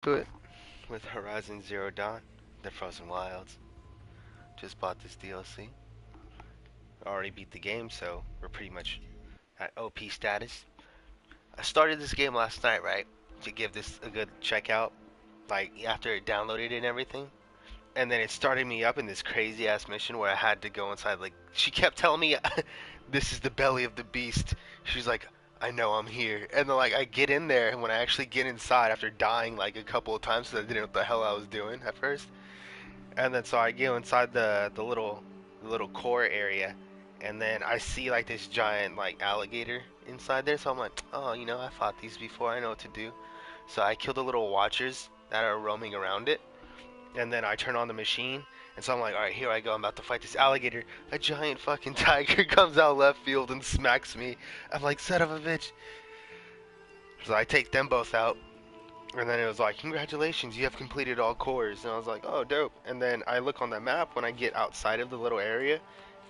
Do it with Horizon Zero Dawn, The Frozen Wilds. Just bought this DLC. Already beat the game, so we're pretty much at OP status. I started this game last night, right? To give this a good check out, like after it downloaded and everything. And then it started me up in this crazy ass mission where I had to go inside. Like, she kept telling me, this is the belly of the beast. She's like, I know I'm here. And then, like, I get in there, and when I actually get inside after dying, like, a couple of times because I didn't know what the hell I was doing at first. And then, so I go inside the little core area, and then I see, like, this giant, like, alligator inside there. So I'm like, oh, I fought these before. I know what to do. So I kill the little watchers that are roaming around it, and then I turn on the machine, and so I'm like, alright, here I go, I'm about to fight this alligator. A giant fucking tiger comes out left field and smacks me. I'm like, son of a bitch. So I take them both out, and then it was like, congratulations, you have completed all cores. And I was like, oh, dope. And then I look on the map when I get outside of the little area,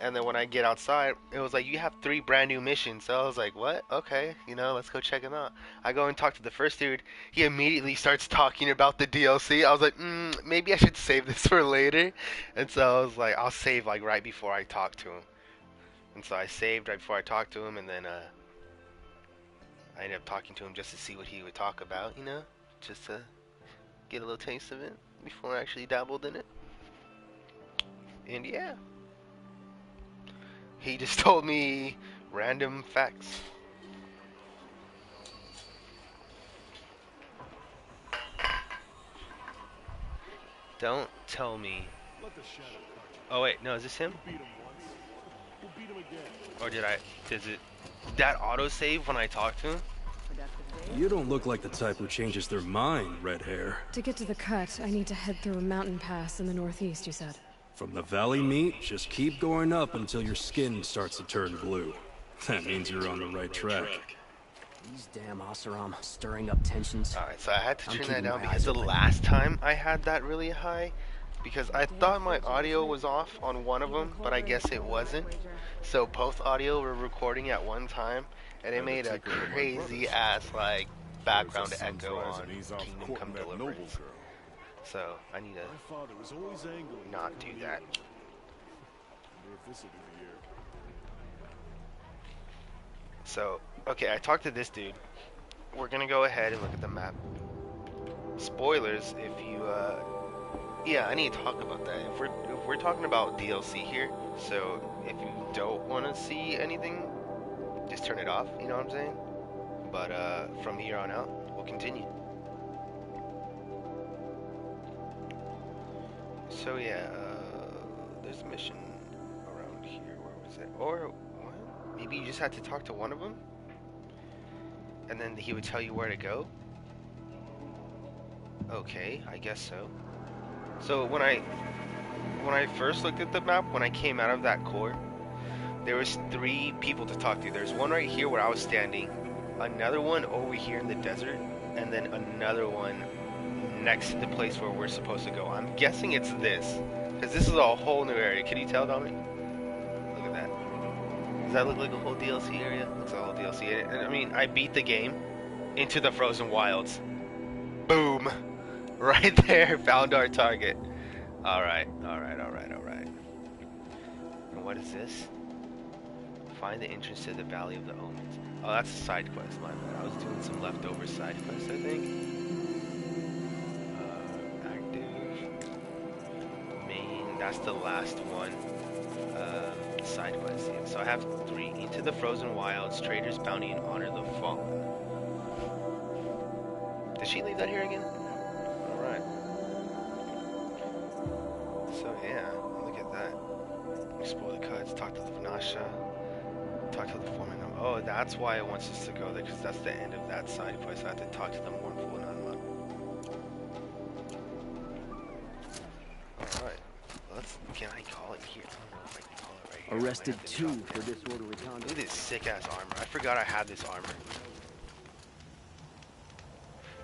and then when I get outside, it was like, you have 3 brand new missions. So I was like, what? Okay, let's go check them out. I go and talk to the first dude. He immediately starts talking about the DLC. I was like, maybe I should save this for later. And so I was like, I'll save like right before I talk to him. And so I saved right before I talked to him, and then I ended up talking to him just to see what he would talk about, just to get a little taste of it before I actually dabbled in it. And yeah. He just told me random facts. Don't tell me. Oh wait, no, is this him? Or did that autosave when I talked to him? You don't look like the type who changes their mind, red hair. To get to the cut, I need to head through a mountain pass in the northeast, you said. From the valley meat, just keep going up until your skin starts to turn blue. That means you're on the right track. These damn Oseram stirring up tensions. Alright, so I had to turn that down because the last time I had that really high, because I thought my audio was off on one of them, but I guess it wasn't. So both audio were recording at one time, and it made a crazy ass like background echo on Kingdom Come Deliverance. So I need to not do that. So, okay, I talked to this dude. We're gonna go ahead and look at the map. Spoilers, if you, yeah, I need to talk about that. If we're talking about DLC here, so if you don't want to see anything, just turn it off, you know what I'm saying? But, from here on out, we'll continue. So, yeah, there's a mission around here. Where was it? Or, what? Maybe you just had to talk to one of them? And then he would tell you where to go? Okay, I guess so. So when I first looked at the map, when I came out of that core, there was 3 people to talk to. There's one right here where I was standing, another one over here in the desert, and then another one next to the place where we're supposed to go. I'm guessing it's this, because this is a whole new area. Can you tell, Dominic? Look at that. Does that look like a whole DLC area? Looks like a whole DLC area. And I mean, I beat the game into the Frozen Wilds. Boom. Right there, found our target. Alright. And what is this? Find the entrance to the Valley of the Omens. Oh, that's a side quest, my bad. I was doing some leftover side quests, I think. Active. Main, that's the last one. Side quest, yeah. So I have 3. Into the Frozen Wilds, Trader's Bounty, and Honor the Fallen. Did she leave that here again? Alright. So yeah, look at that. Explore the cuts, talk to the Vanasha, talk to the foreman. Oh, that's why it wants us to go there, because that's the end of that side quest. I have to talk to the mournful Nava. Alright. Can I call it here? I don't know if I can call it right here. Arrested 2 for disorderly conduct. Look at this sick ass armor. I forgot I had this armor.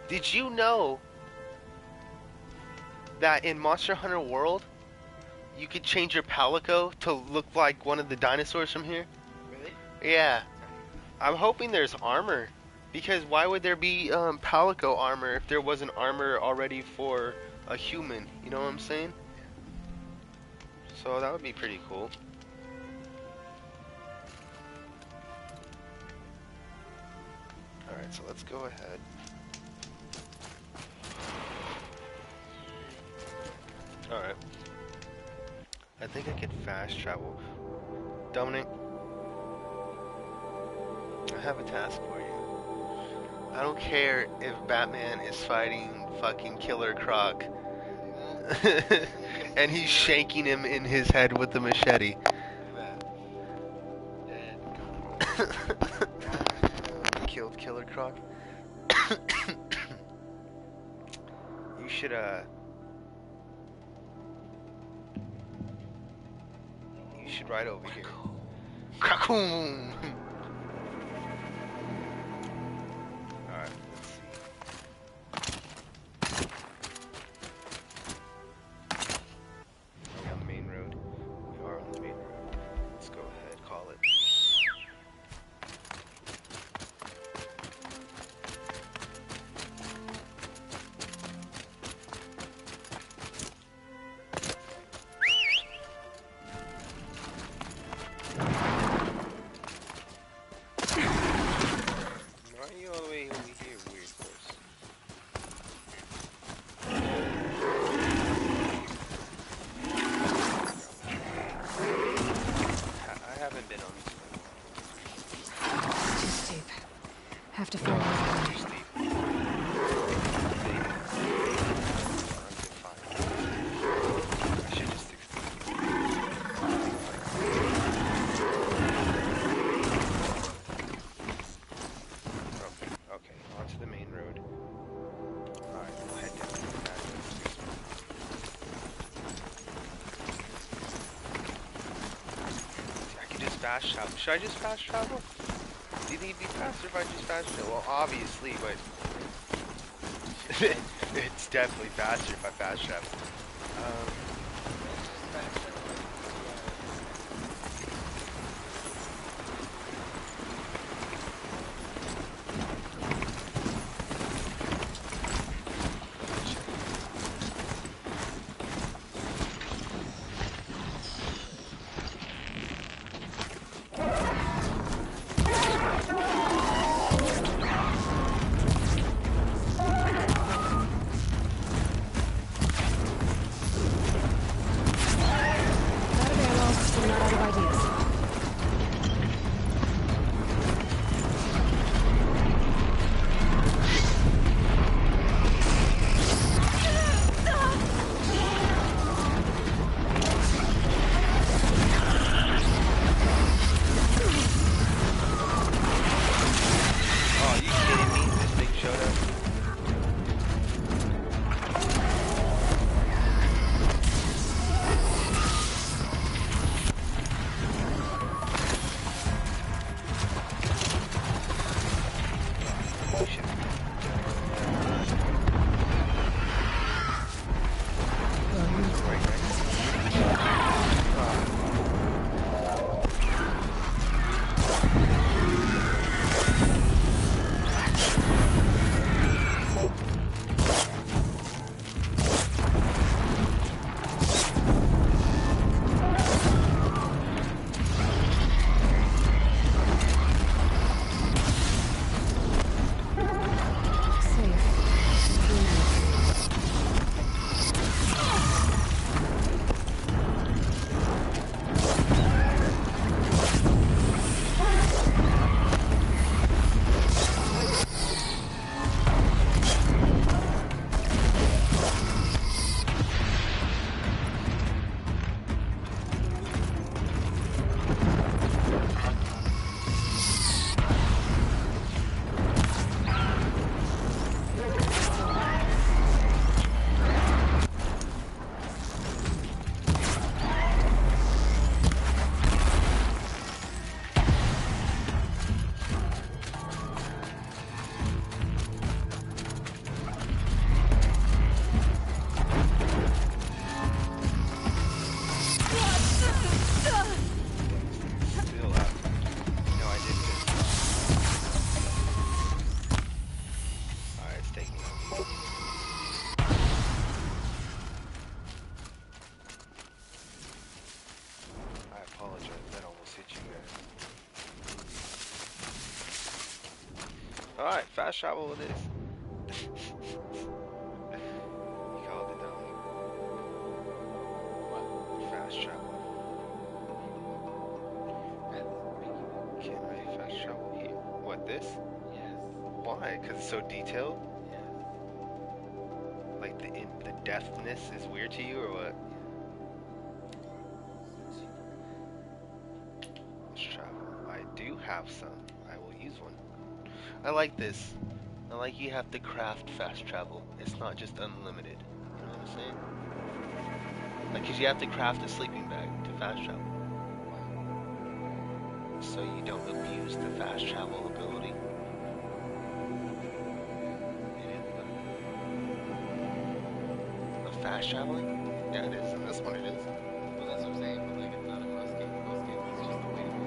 Did you know that in Monster Hunter World, you could change your palico to look like one of the dinosaurs from here? Really? Yeah. I'm hoping there's armor Because why would there be Palico armor if there wasn't armor already for a human? You know what I'm saying? So that would be pretty cool. Alright, so let's go ahead. Alright. I think I could fast travel. Dominic, I have a task for you. I don't care if Batman is fighting fucking Killer Croc and he's shanking him in his head with the machete. Killed Killer Croc. You should ride over here. Krakoom! Alright, let's see. Are we on the main road? We are on the main road. Let's go ahead, call it. Have to follow the Okay, onto the main road. Alright, we'll head down to the back. I can just fast travel. Should I just fast travel? Do you think it'd be faster if I just fast travel? Well, obviously, but it's definitely faster if I fast travel. Alright, fast travel it is. You called it, don't you? What? Fast travel. Can't really fast travel here. What, this? Yes. Why? Because it's so detailed? Yes. Like the deftness is weird to you, or what? Fast travel. I do have some. I will use one. I like this. I like you have to craft fast travel. It's not just unlimited. You know what I'm saying? Like, cause you have to craft a sleeping bag to fast travel. So you don't abuse the fast travel ability. It is, but fast traveling? Yeah, it is. In this one, it is. Well, that's what I'm saying. But like, it's not in most games. Most games, it's just the way to go.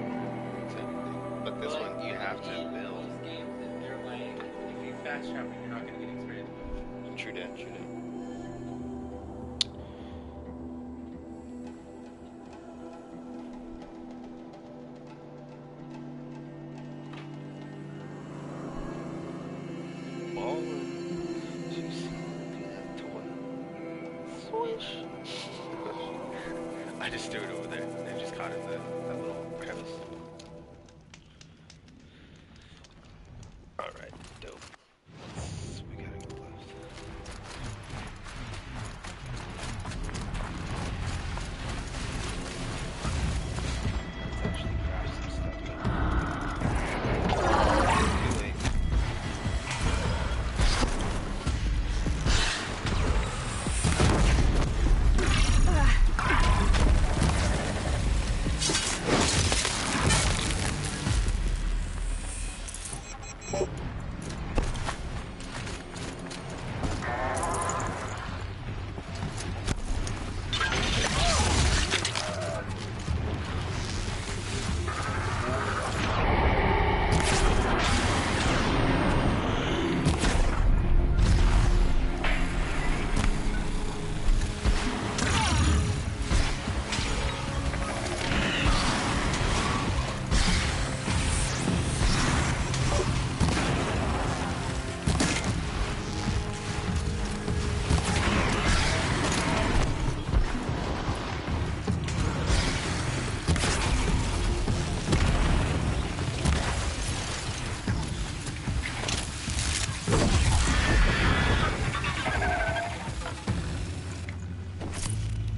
But this But, like, one, you have to in build. most games, if they're like, if you fast travel, you're not gonna get experience. True that, true that. Ball and juice. Toy. Swish. I just threw it over there and just caught it in that little crevice. Alright, dope. We gotta go left. Let's actually craft some stuff. Too late.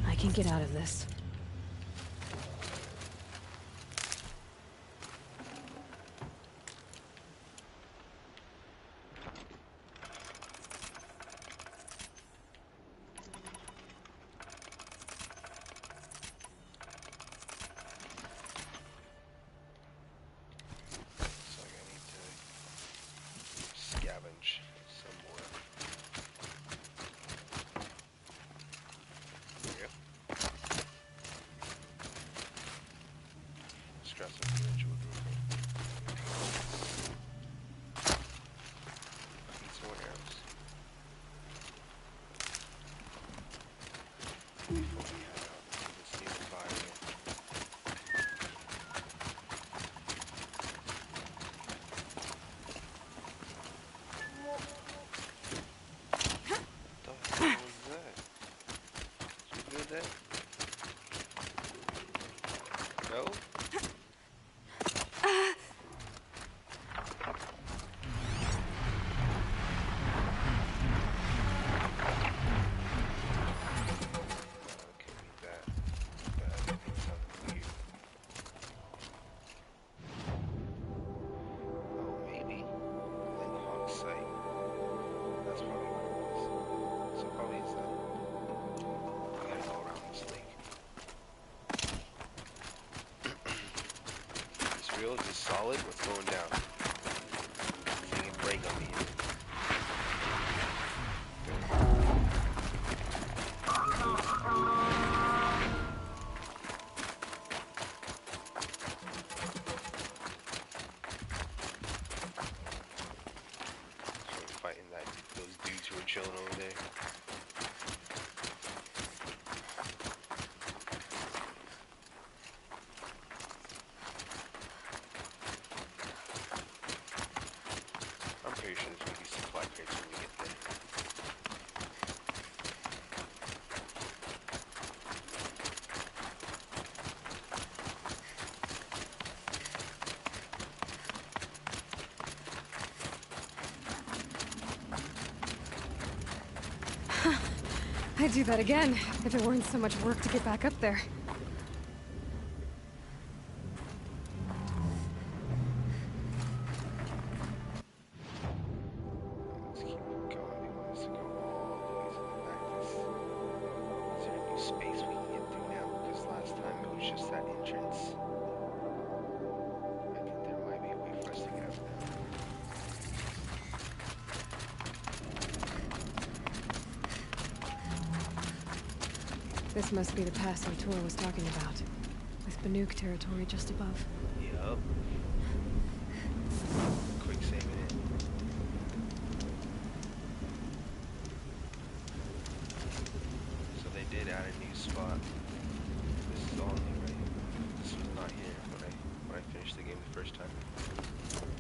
I can get out of this. So I need to scavenge some more. There we go. Stress of the ritual real quick. Need some more arrows. Before we head out to this new environment. What the hell was that? Did you do that? No? It could be that. That did something weird. Oh, maybe. Lindhawk site. That's probably what it was. So probably it's that. We gotta go around this lake. Is this real? Is this solid? What's going down? Seeing it break on me. So we're fighting those dudes who are chilling over there. I'd do that again, if it weren't so much work to get back up there. Let's keep going. They want us to go all the way to the back. Is there a new space we can get through now? Because last time it was just that entrance. I think there might be a way for us to get up now. This must be the pass Tor was talking about, with Banuk territory just above. Yup. Quick saving it. So they did add a new spot. This is all new, right? This was not here when I finished the game the first time.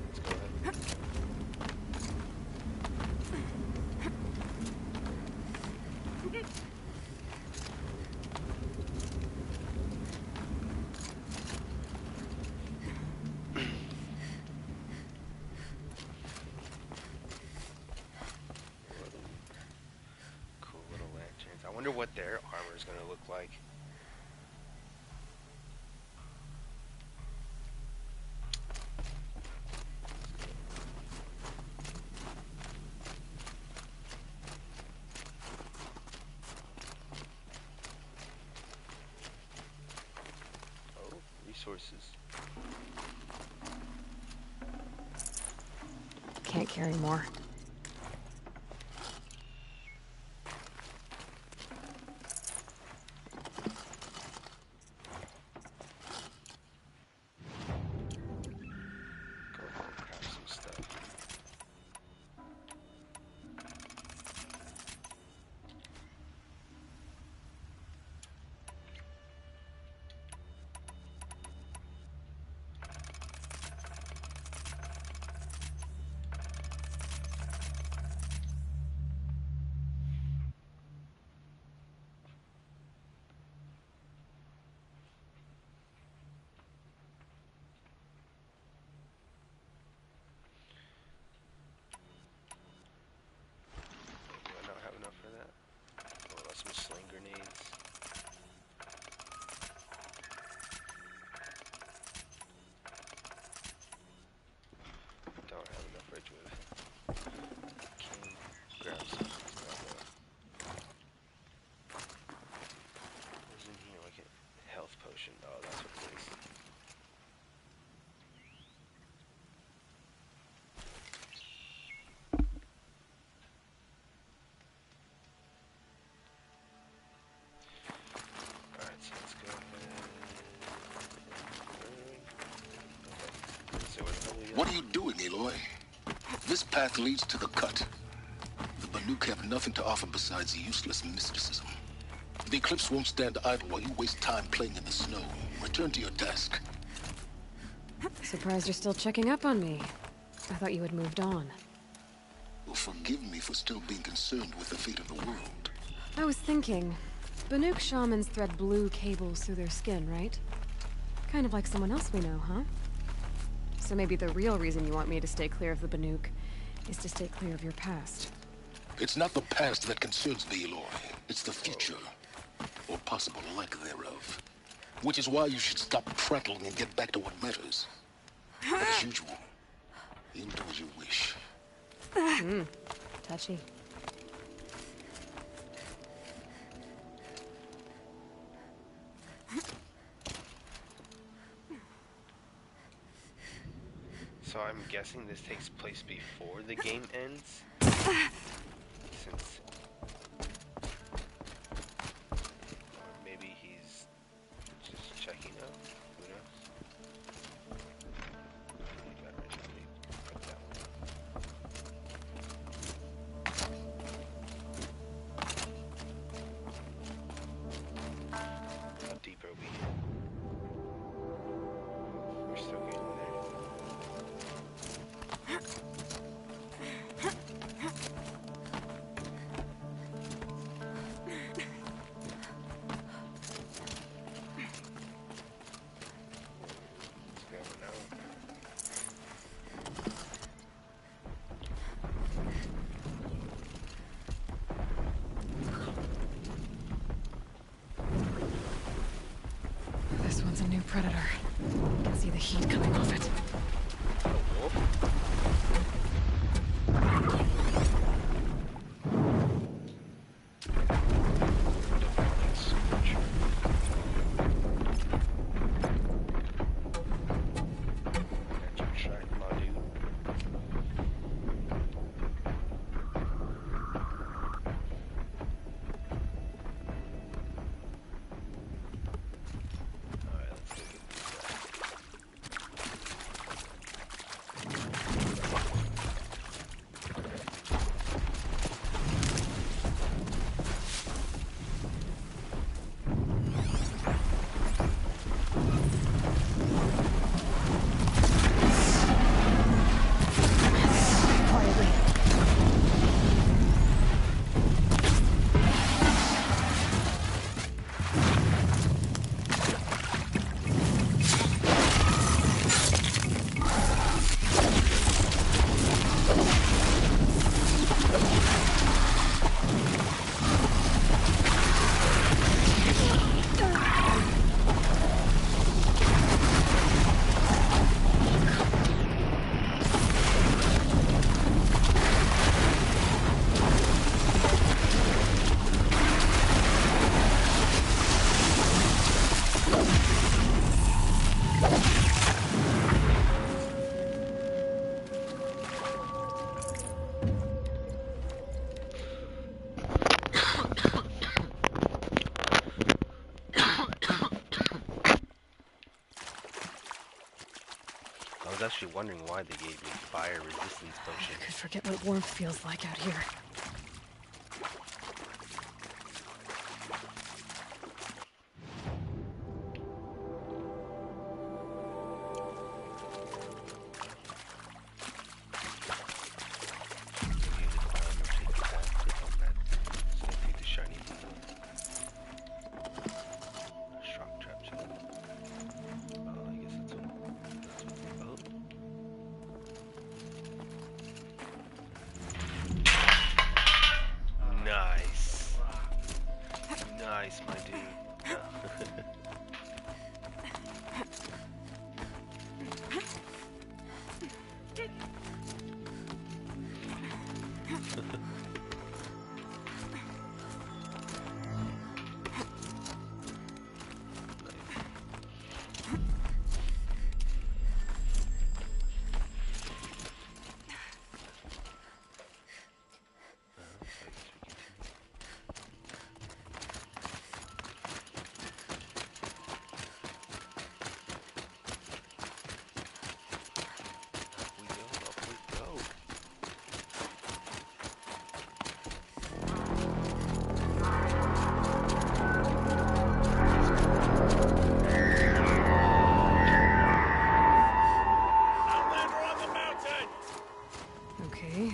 Let's go ahead. Cool little lanterns. I wonder what their armor is going to look like. Oh, resources. Can't carry more. Go ahead and craft some stuff. Do I not have enough for that? What about some sling grenades? Don't have enough rage with. Can grab some. What's in here? Like a health potion. Oh, that's what it is. Alright, so let's go ahead. Okay. So where the hell we go? What are you doing, Aloy? This path leads to the cut. The Banuk have nothing to offer besides useless mysticism. The Eclipse won't stand idle while you waste time playing in the snow. Return to your task. Surprised you're still checking up on me. I thought you had moved on. Well, forgive me for still being concerned with the fate of the world. I was thinking, Banuk shamans thread blue cables through their skin, right? Kind of like someone else we know, huh? So maybe the real reason you want me to stay clear of the Banuk is to stay clear of your past. It's not the past that concerns me, Aloy. It's the future. Or possible lack thereof. Which is why you should stop prattling and get back to what matters. But as usual, you do as you wish. Touchy. So I'm guessing this takes place before the game ends? Since... Or maybe he's just checking up? Who knows? You got it, let me put that one. How deep are we? We're still getting there. heat coming off it. I was actually wondering why they gave me fire resistance potion. I could forget what warmth feels like out here. Nice, my dude.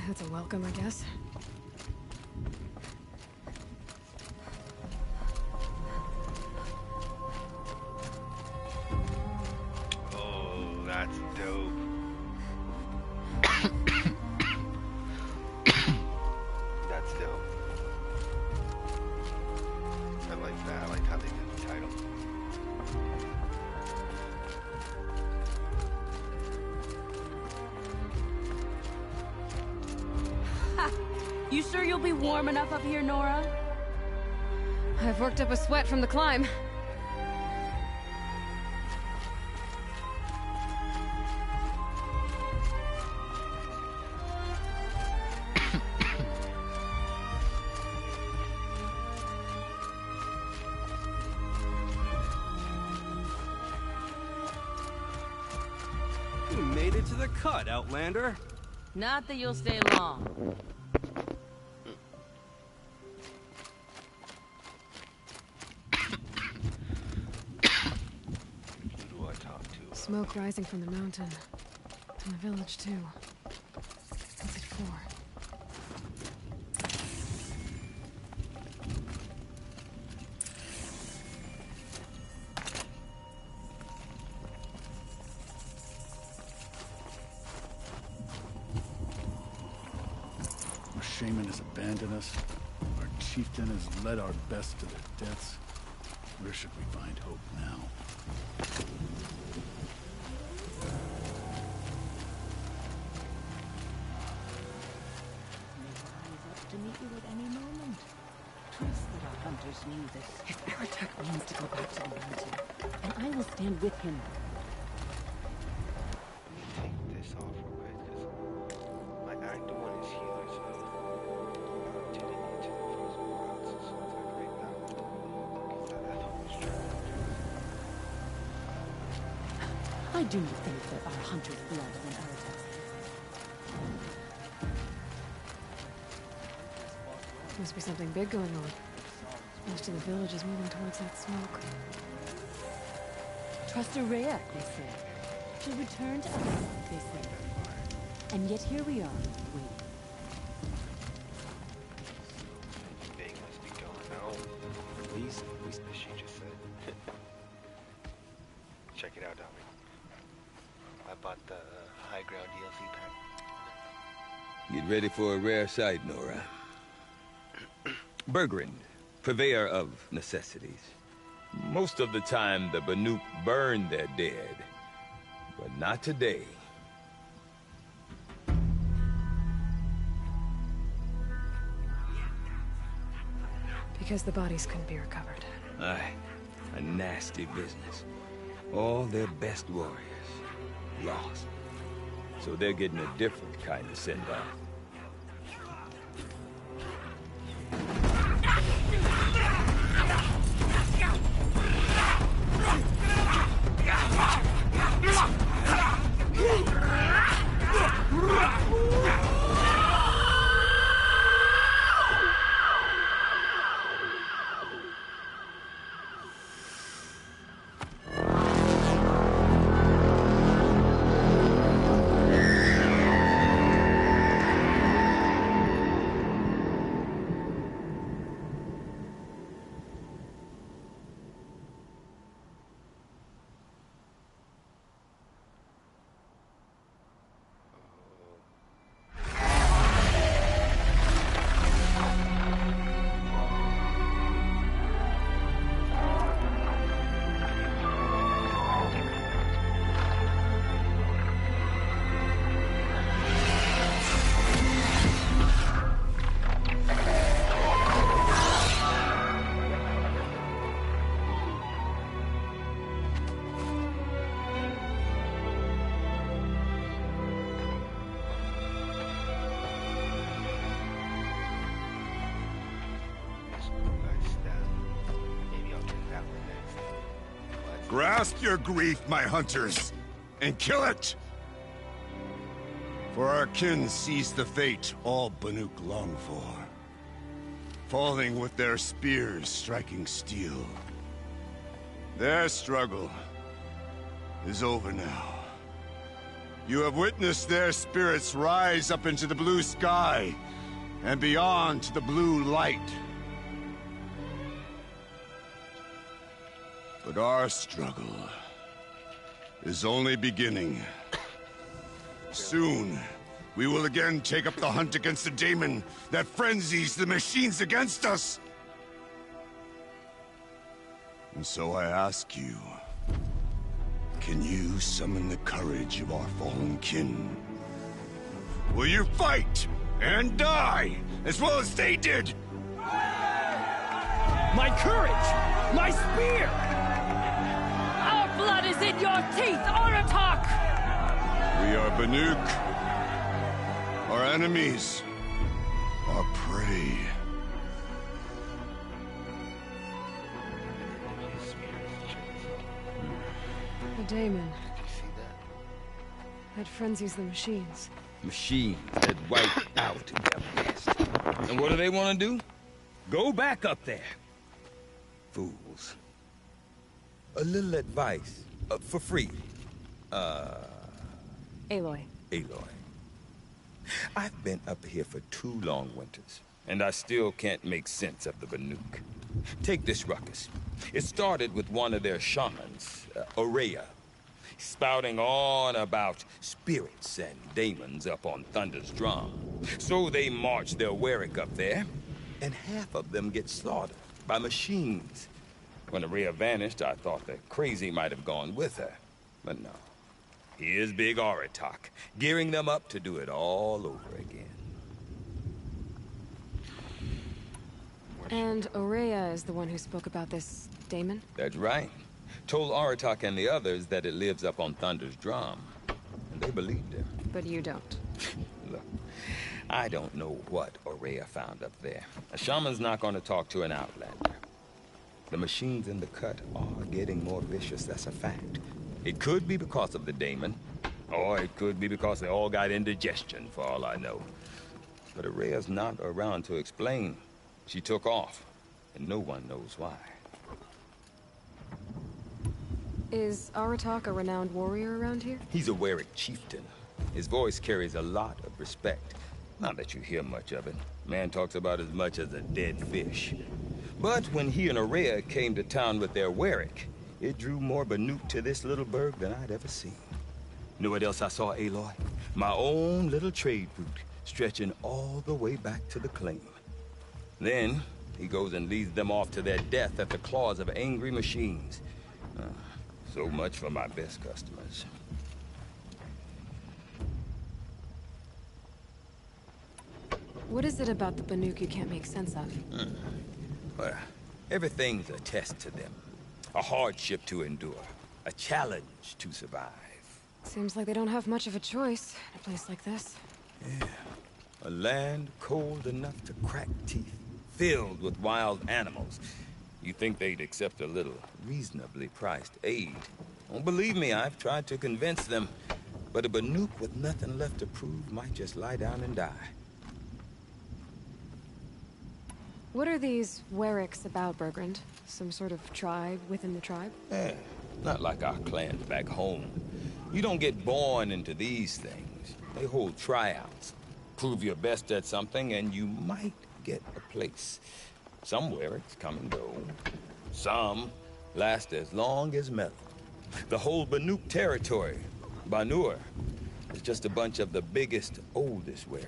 That's a welcome, I guess. Oh, that's dope. That's dope. I like that. I like how they did the title. You sure you'll be warm enough up here, Nora? I've worked up a sweat from the climb. You made it to the cut, Outlander. Not that you'll stay long. Smoke rising from the mountain. And the village, too. What's it for? Our shaman has abandoned us. Our chieftain has led our best to their deaths. Where should we find hope now? To meet you at any moment. Trust that our hunters knew this. If Aratak means to go back to the mountain, and I will stand with him. Let me take this off real quick, because my active one is healer, so I'm tuning into the frozen wilds, so it's like right now. Because I have much trouble. I do not think that our hunters' blood on Aratak's hands. Must be something big going on. Most of the village is moving towards that smoke. Trust Araya, they say. She'll return to us, they say. And yet here we are, waiting. Big must be going out. Please, As she just said. Check it out, Dominic. I bought the high ground DLC pack. Get ready for a rare sight, Nora. Bergrand, purveyor of necessities. Most of the time, the Banuk burn their dead. But not today. Because the bodies couldn't be recovered. Aye, a nasty business. All their best warriors lost. So they're getting a different kind of send-off. Grasp your grief, my hunters, and kill it! For our kin sees the fate all Banuk long for. Falling with their spears striking steel. Their struggle is over now. You have witnessed their spirits rise up into the blue sky, and beyond to the blue light. But our struggle is only beginning. Soon, we will again take up the hunt against the daemon that frenzies the machines against us. And so I ask you, can you summon the courage of our fallen kin? Will you fight and die as well as they did? My courage! My spear! Our blood is in your teeth, Aratak! We are Banuk. Our enemies are prey. The daemon. Did you see that? That frenzies the machines. Machines that wipe out their best. And what do they want to do? Go back up there. Fools. A little advice. For free. Aloy. Aloy. I've been up here for 2 long winters, and I still can't make sense of the Banuk. Take this ruckus. It started with one of their shamans, Araya, spouting on about spirits and daemons up on Thunder's drum. So they march their Warwick up there, and half of them get slaughtered by machines. When Araya vanished, I thought the crazy might have gone with her, but no. Here's Big Aratak, gearing them up to do it all over again. And Aurea is the one who spoke about this daemon? That's right. Told Aratak and the others that it lives up on Thunder's drum. And they believed him. But you don't. Look, I don't know what Aurea found up there. A shaman's not going to talk to an outlander. The machines in the cut are getting more vicious, that's a fact. It could be because of the daemon, or it could be because they all got indigestion, for all I know. But Aurea's not around to explain. She took off, and no one knows why. Is Aratak a renowned warrior around here? He's a Werik chieftain. His voice carries a lot of respect. Not that you hear much of it. Man talks about as much as a dead fish. But when he and Aurea came to town with their Werik, it drew more Banuk to this little burg than I'd ever seen. You know what else I saw, Aloy? My own little trade route, stretching all the way back to the claim. Then, he goes and leads them off to their death at the claws of angry machines. So much for my best customers. What is it about the Banuk you can't make sense of? Well, everything's a test to them. A hardship to endure. A challenge to survive. Seems like they don't have much of a choice in a place like this. Yeah. A land cold enough to crack teeth. Filled with wild animals. You think they'd accept a little reasonably priced aid. Don't believe me, I've tried to convince them. But a Banuk with nothing left to prove might just lie down and die. What are these Weriks about, Bergrand? Some sort of tribe within the tribe? Not like our clans back home. You don't get born into these things. They hold tryouts. Prove your best at something and you might get a place. Some Weriks come and go. Some last as long as metal. The whole Banuk territory, Banur, is just a bunch of the biggest, oldest Weriks.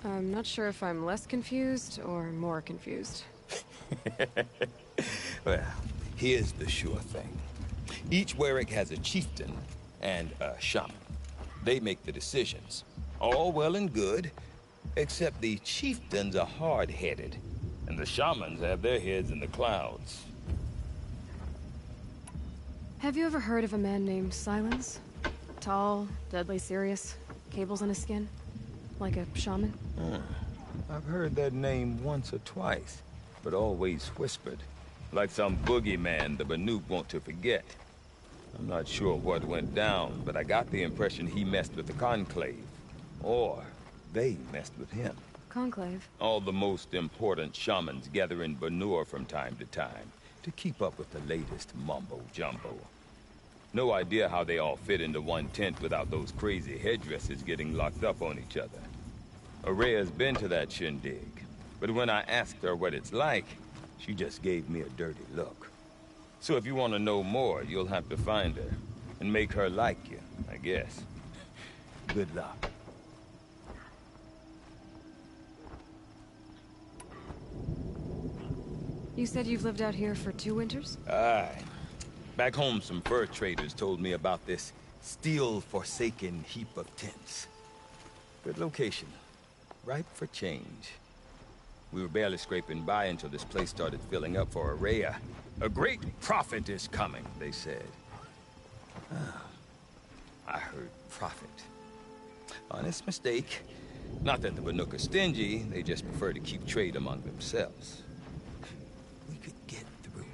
I'm not sure if I'm less confused or more confused. Well, here's the sure thing. Each Werik has a chieftain and a shaman. They make the decisions. All well and good, except the chieftains are hard-headed, and the shamans have their heads in the clouds. Have you ever heard of a man named Silence? Tall, deadly serious, cables in his skin? Like a shaman? I've heard that name once or twice, but always whispered. Like some boogeyman the Banuk want to forget. I'm not sure what went down, but I got the impression he messed with the Conclave. Or they messed with him. Conclave? All the most important shamans gather in Banur from time to time to keep up with the latest mumbo-jumbo. No idea how they all fit into one tent without those crazy headdresses getting locked up on each other. Aurea's been to that shindig, but when I asked her what it's like, she just gave me a dirty look. So if you want to know more, you'll have to find her and make her like you, I guess. Good luck. You said you've lived out here for 2 winters? Aye. Back home, some fur traders told me about this steel-forsaken heap of tents. Good location. Ripe for change. We were barely scraping by until this place started filling up for Aurea. A great prophet is coming, they said. I heard prophet. Honest mistake. Not that the Banuk are stingy, they just prefer to keep trade among themselves. We could get through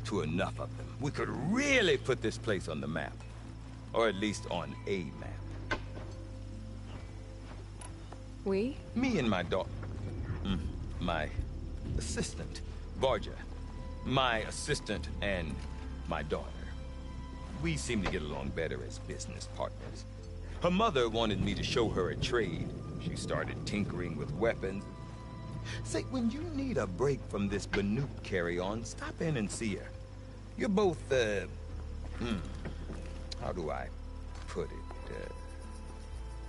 to enough of them. We could really put this place on the map. Or at least on a map. We? Me and my daughter. My assistant, Varja. My assistant and my daughter. We seem to get along better as business partners. Her mother wanted me to show her a trade. She started tinkering with weapons. Say, when you need a break from this Banuk carry-on, stop in and see her. You're both, how do I put it?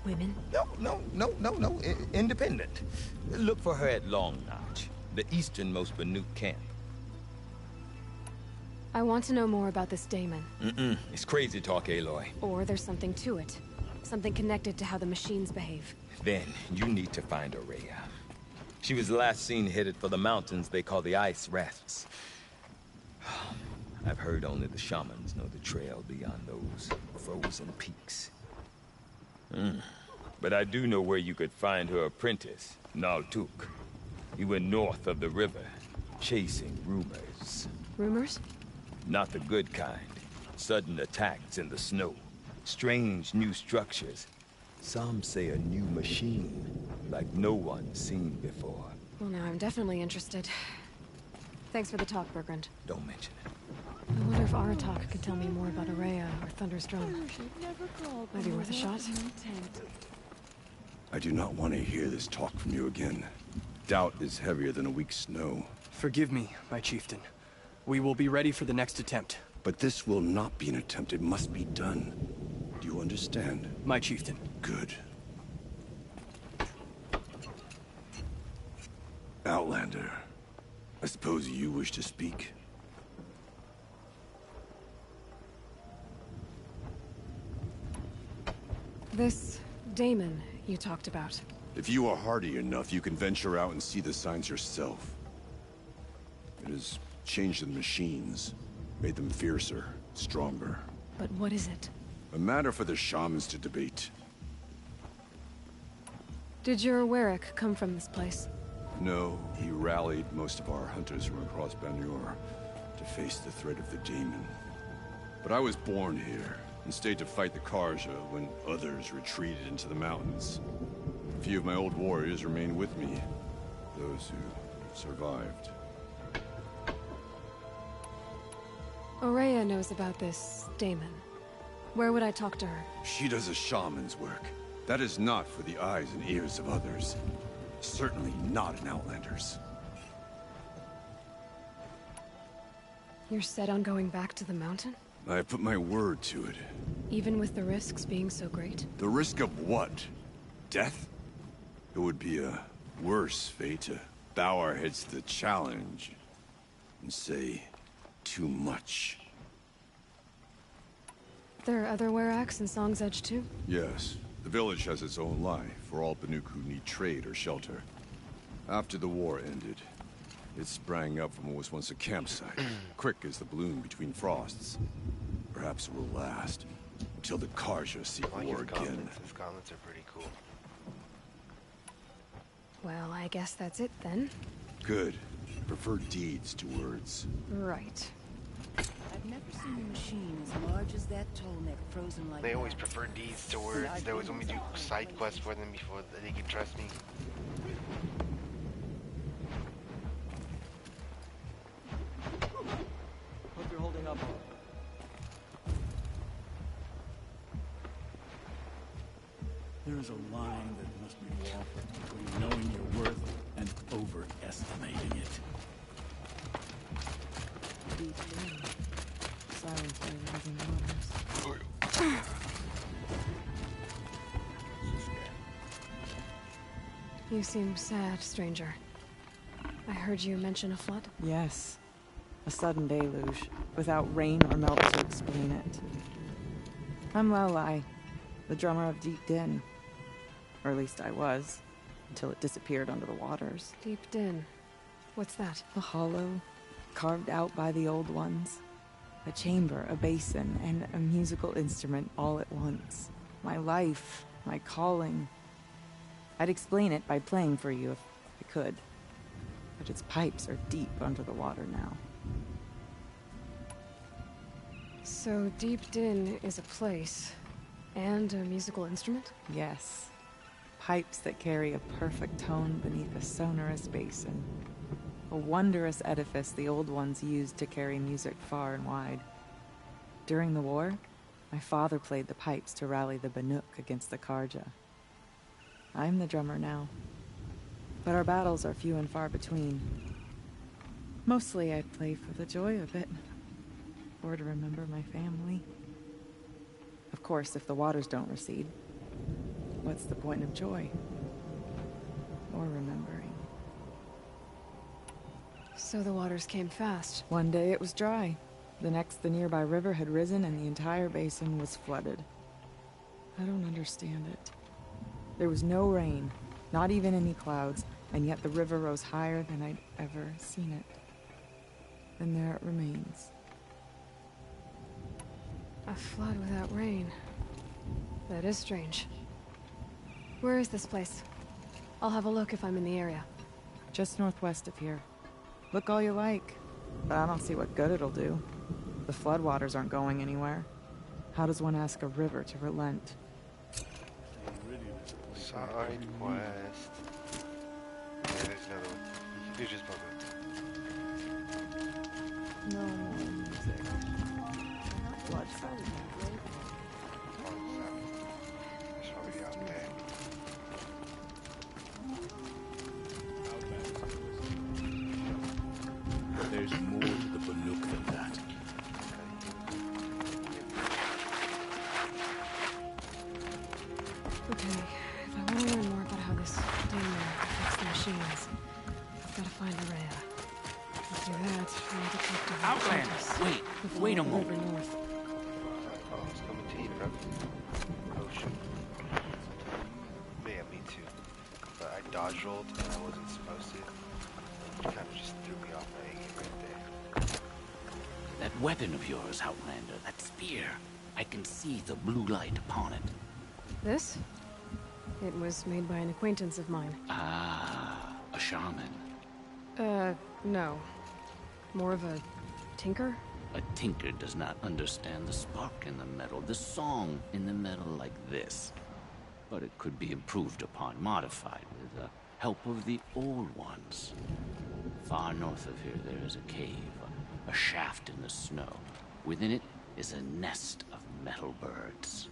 Women? No. Independent. Look for her at Long Notch, the easternmost Banuk camp. I want to know more about this daemon. It's crazy talk, Aloy. Or there's something to it. Something connected to how the machines behave. Then you need to find Aurea. She was last seen headed for the mountains they call the Ice Rafts. I've heard only the shamans know the trail beyond those frozen peaks. But I do know where you could find her apprentice, Naltuk. He went north of the river, chasing rumors. Rumors? Not the good kind. Sudden attacks in the snow. Strange new structures. Some say a new machine, like no one's seen before. Well, now I'm definitely interested. Thanks for the talk, Bergrand. Don't mention it. I wonder if Aratak could tell me more about Aurea or Thunder's drum. Might be worth a shot. I do not want to hear this talk from you again. Doubt is heavier than a week's snow. Forgive me, my chieftain. We will be ready for the next attempt. But this will not be an attempt. It must be done. Do you understand? My chieftain. Good. Outlander, I suppose you wish to speak? This daemon you talked about. If you are hardy enough, you can venture out and see the signs yourself. It has changed the machines, made them fiercer, stronger. But what is it? A matter for the shamans to debate. Did your Warwick come from this place? No, he rallied most of our hunters from across Banur to face the threat of the daemon. But I was born here, and stayed to fight the Karja when others retreated into the mountains. A few of my old warriors remained with me, those who survived. Aurea knows about this daemon. Where would I talk to her? She does a shaman's work. That is not for the eyes and ears of others. Certainly not an Outlander's. You're set on going back to the mountain? I have put my word to it. Even with the risks being so great? The risk of what? Death? It would be a worse fate to bow our heads to the challenge and say too much. There are other Weraks in Song's Edge too? Yes. The village has its own life for all Banuk who need trade or shelter. After the war ended, it sprang up from what was once a campsite, quick as the bloom between frosts. Perhaps it will last until the Karja seek war again. His gauntlets are pretty cool. Well, I guess that's it then. Good. I prefer deeds to words. Right. I've never seen a machine as large as that tall-neck frozen like They always that. prefer deeds to words. They always want me to do side quests for them before they can trust me. Hope you're holding up. There is a line that must be walked between knowing your worth and overestimating it. Silence by rising waters. You seem sad, stranger. I heard you mention a flood? Yes. A sudden deluge, without rain or melt to explain it. I'm Lelai, the drummer of Deep Din. Or at least I was, until it disappeared under the waters. Deep Din. What's that? A hollow, carved out by the old ones. A chamber, a basin, and a musical instrument all at once. My life, my calling. I'd explain it by playing for you if I could. But its pipes are deep under the water now. So Deep Din is a place, and a musical instrument? Yes. Pipes that carry a perfect tone beneath a sonorous basin. A wondrous edifice the old ones used to carry music far and wide. During the war, my father played the pipes to rally the Banuk against the Karja. I'm the drummer now. But our battles are few and far between. Mostly I play for the joy of it. Or to remember my family. Of course, if the waters don't recede, what's the point of joy? Or remembering? So the waters came fast. One day it was dry. The next, the nearby river had risen and the entire basin was flooded. I don't understand it. There was no rain, not even any clouds, and yet the river rose higher than I'd ever seen it. And there it remains. A flood without rain. That is strange. Where is this place? I'll have a look if I'm in the area. Just northwest of here. Look all you like, but I don't see what good it'll do. The floodwaters aren't going anywhere. How does one ask a river to relent? Side quest. Yeah, there's another one. You just bump it. No more music. Blood sounds That's probably out there. There's more to the Banuk than that. Okay, if I want to learn more about how this demon affects the machines, I've got to find Araya. To do that, I need to talk to her. Outlander! Wait a moment. North. Oh, it's coming to you, bro. Oh, shoot. Yeah, me too. But I dodge rolled and I wasn't supposed to. It kind of just threw me off my A game right there. That weapon of yours, Outlander, that spear. I can see the blue light upon it. This? It was made by an acquaintance of mine. Ah, a shaman. No. More of a tinker? A tinker does not understand the spark in the metal, the song in the metal like this. But it could be improved upon, modified with the help of the old ones. Far north of here there is a cave, a shaft in the snow. Within it is a nest of metal birds.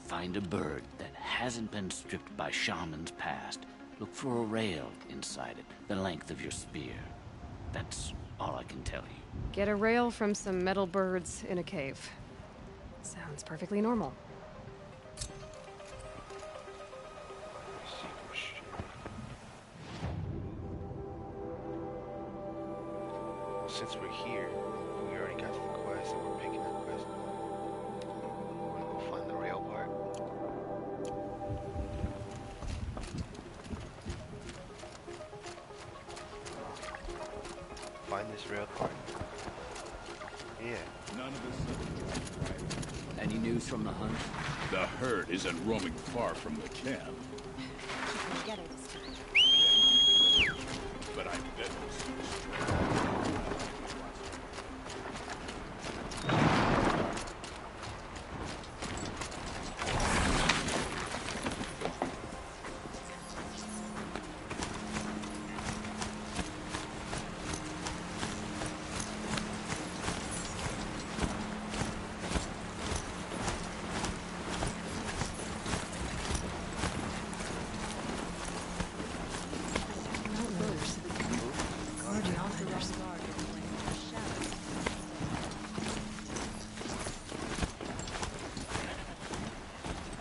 Find a bird that hasn't been stripped by shamans past. Look for a rail inside it, the length of your spear. That's all I can tell you. Get a rail from some metal birds in a cave. Sounds perfectly normal. Since we're here, we already got the quest and we're picking up quest. Wanna go find the rail part? Find this rail part. Yeah. None of this stuff. Any news from the hunt? The herd isn't roaming far from the camp. Get her this time. But I bet we'll see.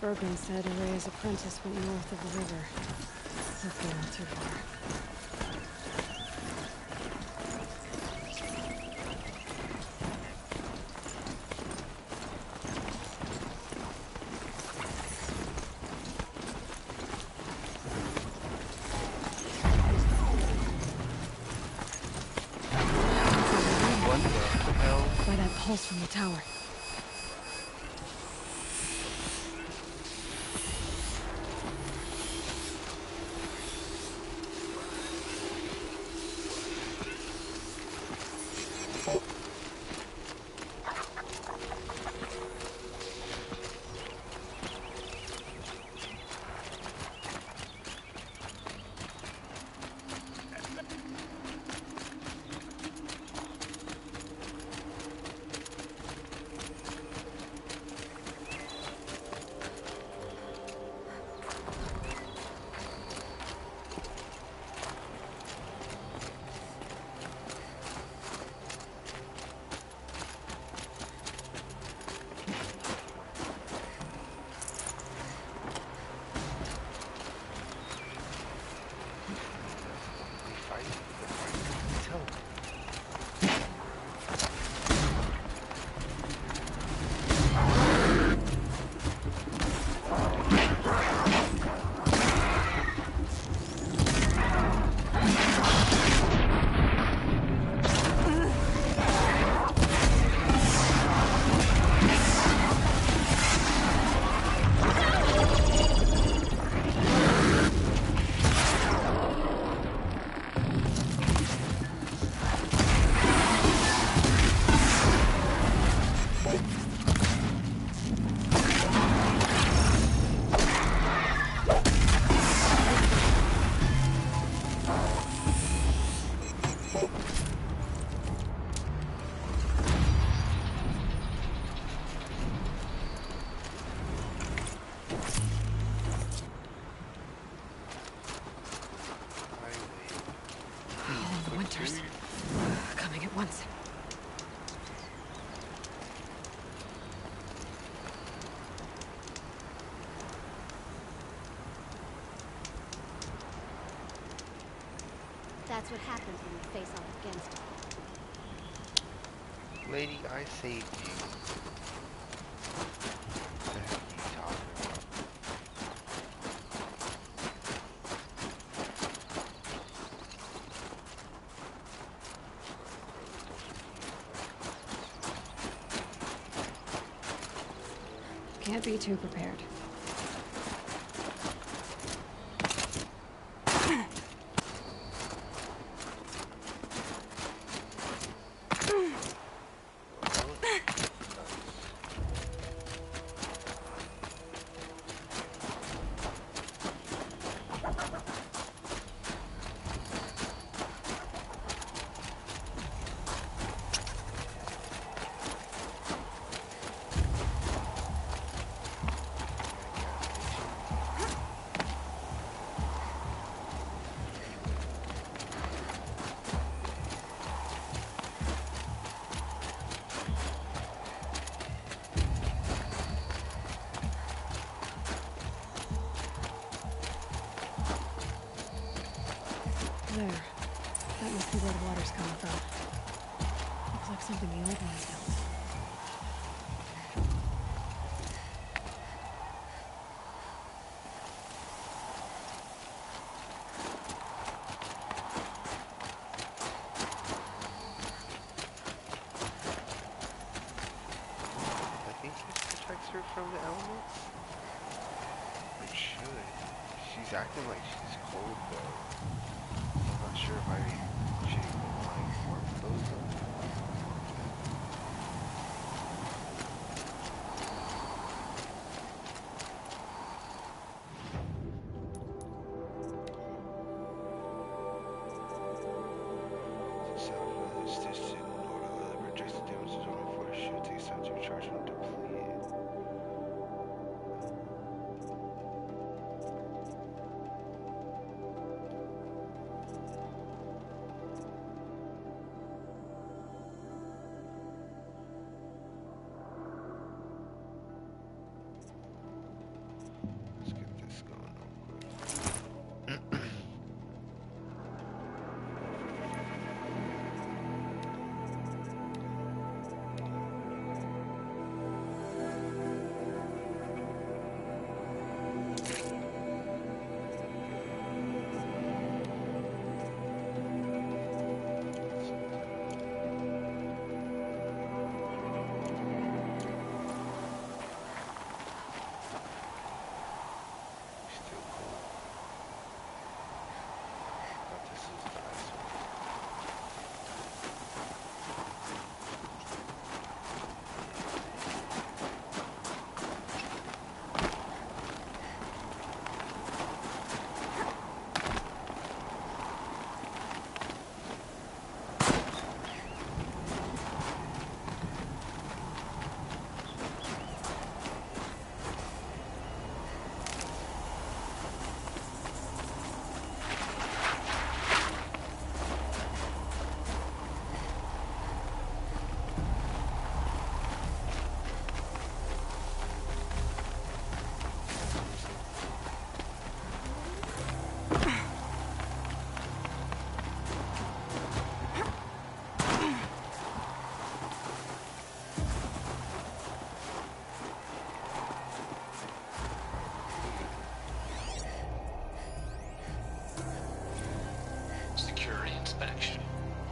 Bergman said Araya's apprentice went north of the river. Hopefully not too far. What the hell? By that pulse from the tower. That's what happens when you face off against him. Lady, I saved you. What the heck are you talking about? Can't be too prepared. There. That must be where the water's coming from. Looks like something the old ones built. I think it protects her from the elements. It should. She's acting like she's cold though. I'm not sure if I should even like warm those up.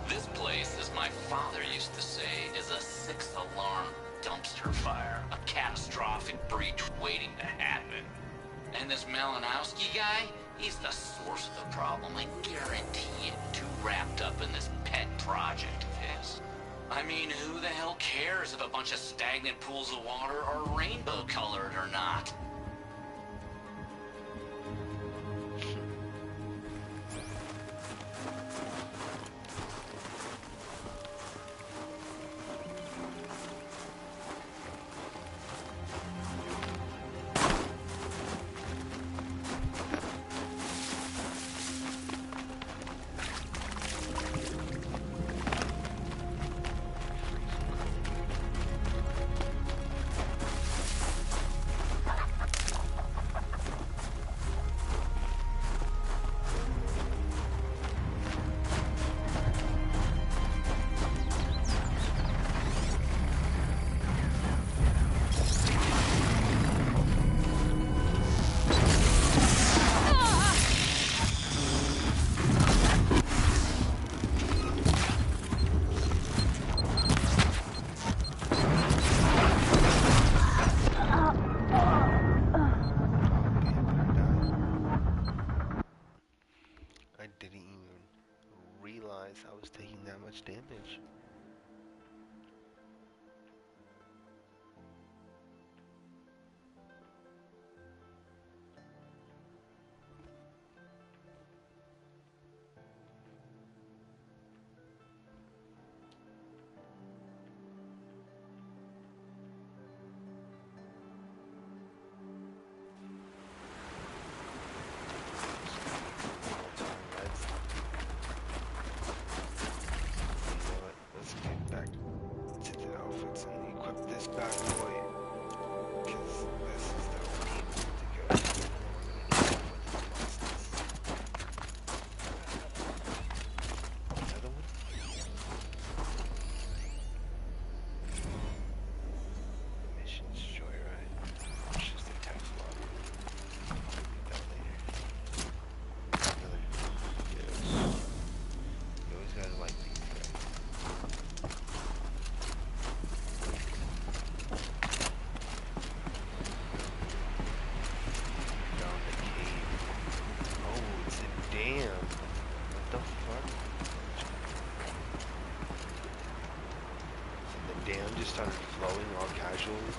This place, as my father used to say, is a six-alarm dumpster fire. A catastrophic breach waiting to happen. And this Malinowski guy, he's the source of the problem. I guarantee it. Too wrapped up in this pet project of his. I mean, who the hell cares if a bunch of stagnant pools of water are rainbow-colored or not? to the outfits and equip this bad boy. Because this is the OP one to go. Another one? Missions Joyride. It's just a text log. Get that later. Another. Yes. You always gotta like these guys. Down the cave. Oh, it's a dam. What the fuck? So the dam just started flowing all casually.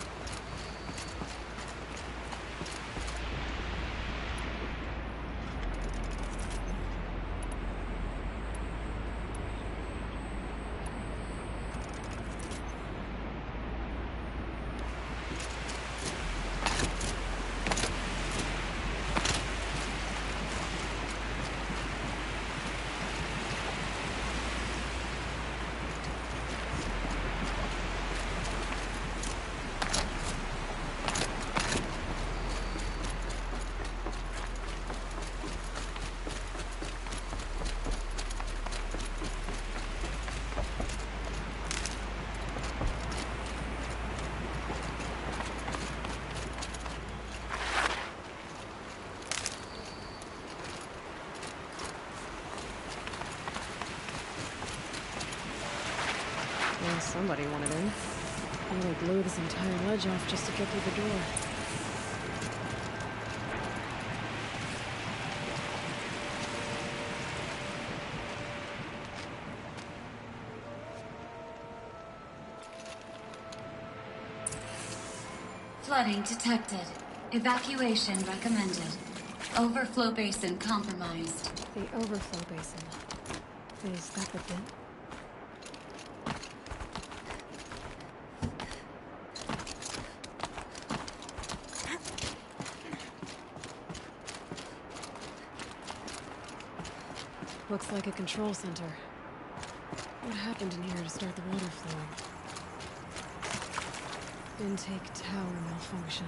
Well, somebody wanted in. I'm gonna blow this entire ledge off just to get through the door. Flooding detected. Evacuation recommended. Overflow basin compromised. The overflow basin. Is that the bin? Looks like a control center. What happened in here to start the water flowing? Intake tower malfunction.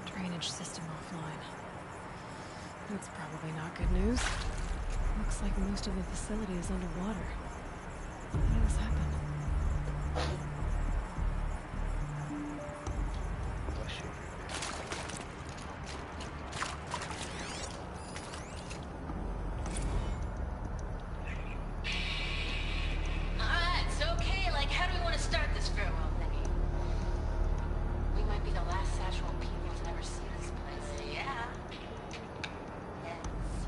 Drainage system offline. That's probably not good news. Looks like most of the facility is underwater. How did this happen? Alright, so okay, like how do we want to start this farewell thingy? We might be the last Satchel people to ever see this place. Yeah. Yes,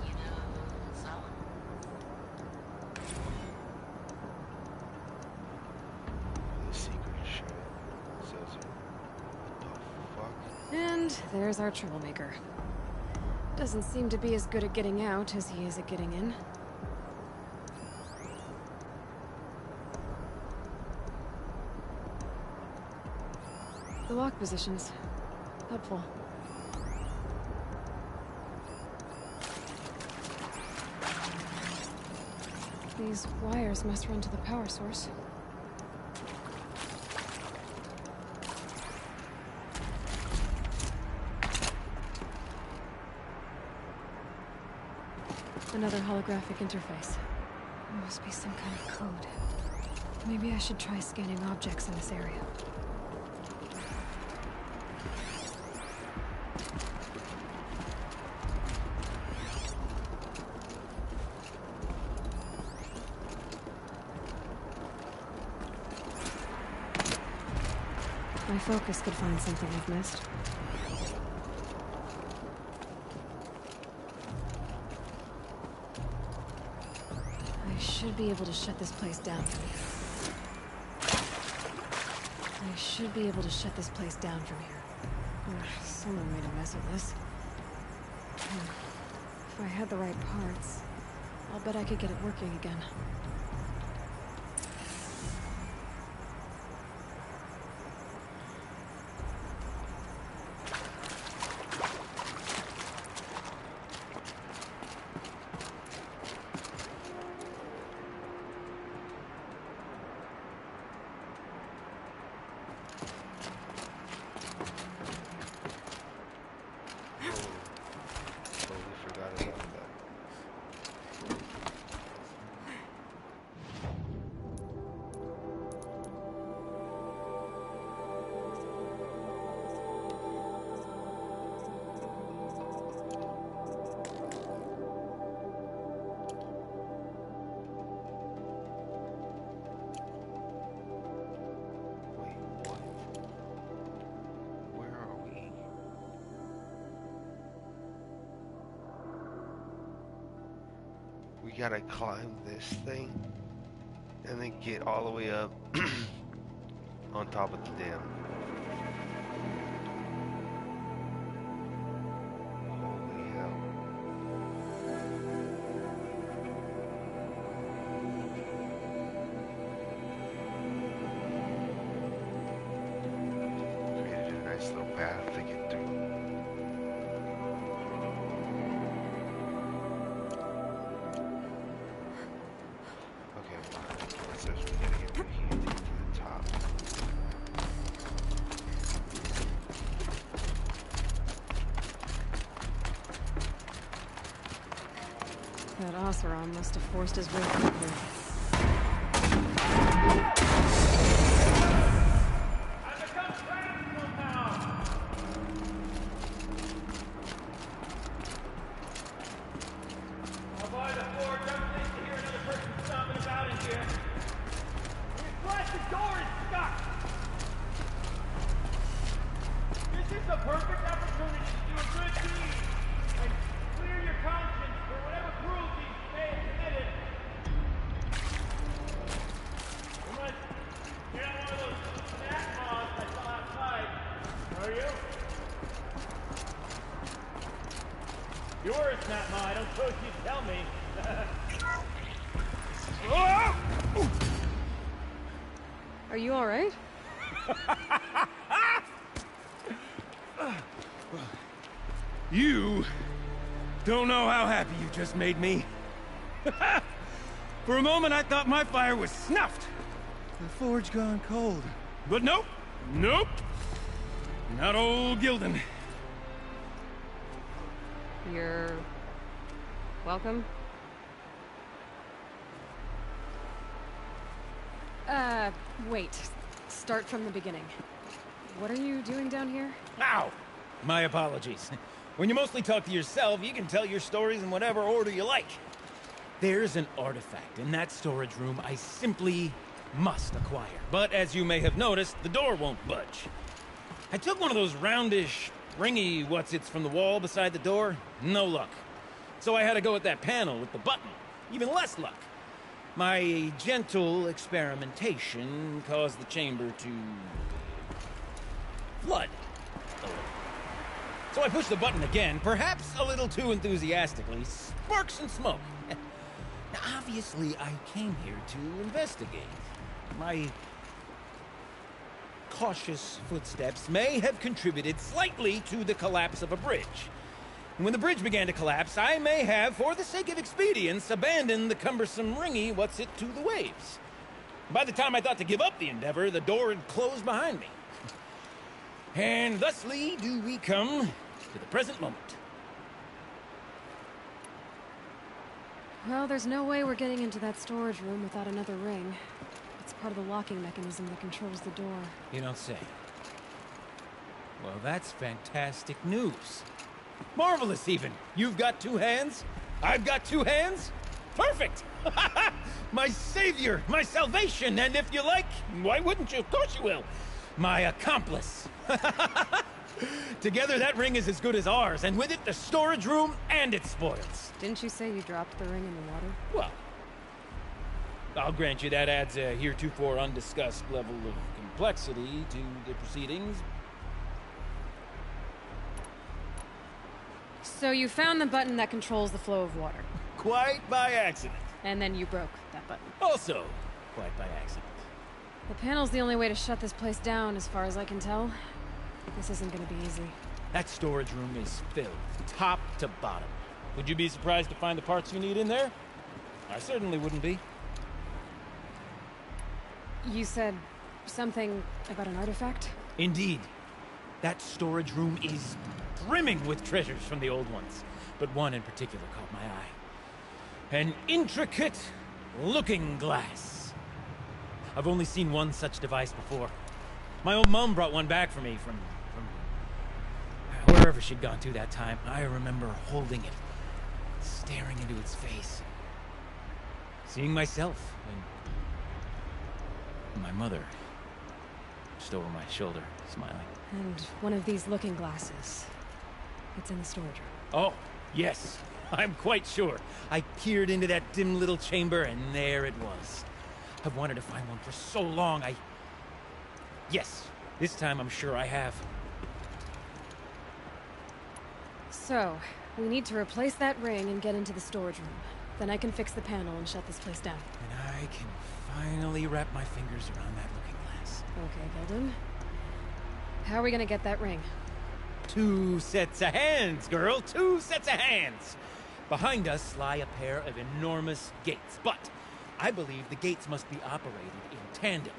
you know, so. The secret shit. Says it. What the fuck? And there's our troublemaker. Doesn't seem to be as good at getting out as he is at getting in. The lock positions. Helpful. These wires must run to the power source. Another holographic interface. There must be some kind of code. Maybe I should try scanning objects in this area. My focus could find something I've missed. I should be able to shut this place down from here. Ugh, someone made a mess of this. If I had the right parts, I'll bet I could get it working again. You gotta climb this thing and then get all the way up on top of the dam. Holy hell. Created a nice little path to get through. So we gotta get right here to get to the top. That Oseram must have forced his way through here. Are you alright? You don't know how happy you just made me. For a moment, I thought my fire was snuffed. The forge gone cold. But nope. Nope. Not old Gildan. You're... welcome? Wait. Start from the beginning. What are you doing down here? Ow! My apologies. When you mostly talk to yourself, you can tell your stories in whatever order you like. There's an artifact in that storage room I simply must acquire. But as you may have noticed, the door won't budge. I took one of those roundish, ringy what's-its from the wall beside the door. No luck. So I had to go with that panel with the button. Even less luck. My gentle experimentation caused the chamber to... flood. So I pushed the button again, perhaps a little too enthusiastically. Sparks and smoke. Now, obviously, I came here to investigate. My cautious footsteps may have contributed slightly to the collapse of a bridge. And when the bridge began to collapse, I may have, for the sake of expedience, abandoned the cumbersome ringy what's-it to the waves. By the time I thought to give up the endeavor, the door had closed behind me. And thusly do we come to the present moment. Well, there's no way we're getting into that storage room without another ring. It's part of the locking mechanism that controls the door. You don't say. Well, that's fantastic news. Marvelous, even. You've got two hands. I've got two hands. Perfect! My savior, my salvation, and if you like, why wouldn't you? Of course you will. My accomplice. Together, that ring is as good as ours, and with it, the storage room and its spoils. Didn't you say you dropped the ring in the water? Well, I'll grant you that adds a heretofore undiscussed level of complexity to the proceedings. So you found the button that controls the flow of water. Quite by accident. And then you broke that button. Also, quite by accident. The panel's the only way to shut this place down, as far as I can tell. This isn't gonna be easy. That storage room is filled, top to bottom. Would you be surprised to find the parts you need in there? I certainly wouldn't be. You said something about an artifact? Indeed. That storage room is brimming with treasures from the old ones, but one in particular caught my eye. An intricate looking glass. I've only seen one such device before. My old mum brought one back for me from wherever she'd gone to that time. I remember holding it, staring into its face, seeing myself, and my mother just over my shoulder, smiling. And one of these looking glasses. It's in the storage room. Oh, yes. I'm quite sure. I peered into that dim little chamber, and there it was. I've wanted to find one for so long, Yes, this time I'm sure I have. So, we need to replace that ring and get into the storage room. Then I can fix the panel and shut this place down. And I can finally wrap my fingers around that looking glass. Okay, Gilden. How are we gonna get that ring? 2 sets of hands, girl. 2 sets of hands. Behind us lie a pair of enormous gates, but I believe the gates must be operated in tandem.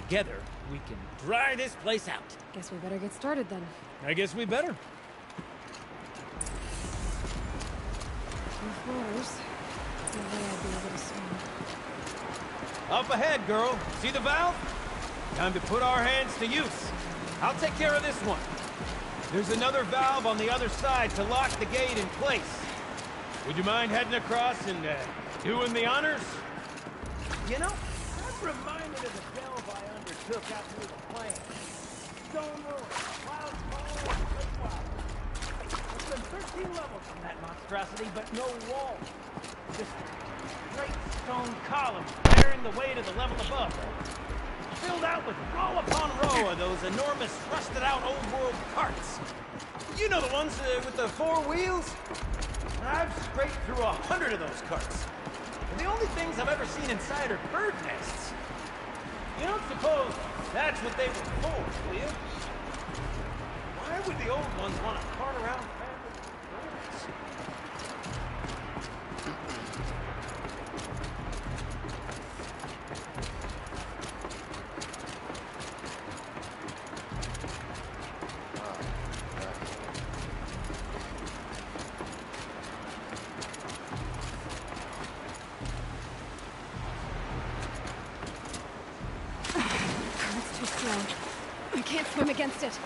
Together, we can dry this place out. Guess we better get started then. I guess we better. 2 floors. No way I'd be able to swim. Up ahead, girl. See the valve? Time to put our hands to use. I'll take care of this one. There's another valve on the other side to lock the gate in place. Would you mind heading across and doing the honors? You know, I'm reminded of the delve I undertook out near the plant. Stone ruins, cloud falling, cliff wild. There's been 13 levels from that monstrosity, but no wall. Just great stone columns bearing the weight of the level above. Filled out with row upon row of those enormous, rusted-out old-world carts. You know the ones with the 4 wheels? I've scraped through 100 of those carts. And the only things I've ever seen inside are bird nests. You don't suppose that's what they were for, do you? Why would the old ones want to cart around family birds? It's too slow. I can't swim against it. It's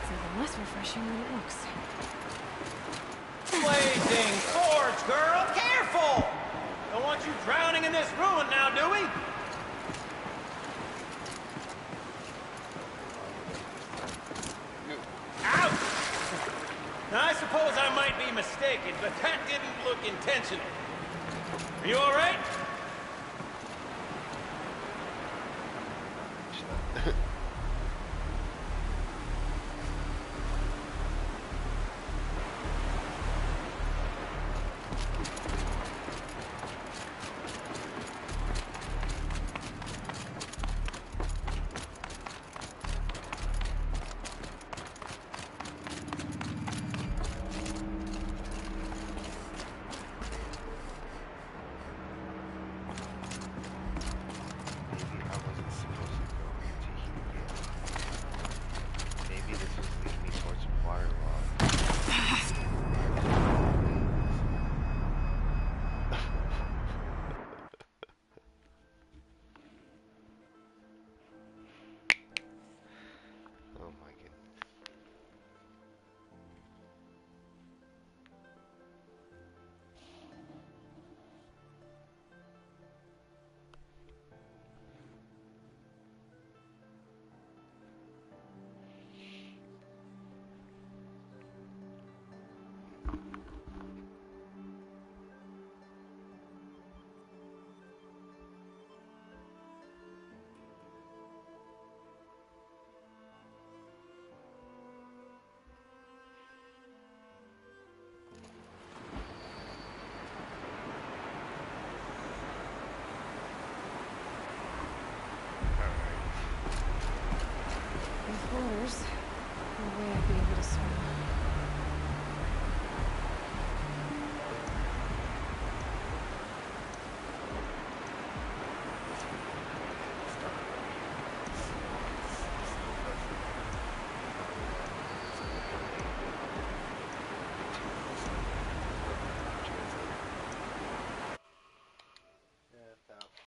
even less refreshing than it looks. Blazing forge, girl! Careful! Don't want you drowning in this ruin now, do we? Ouch! Now, I suppose I might be mistaken, but that didn't look intentional. Are you all right? Waters. No way I'd be able to swim.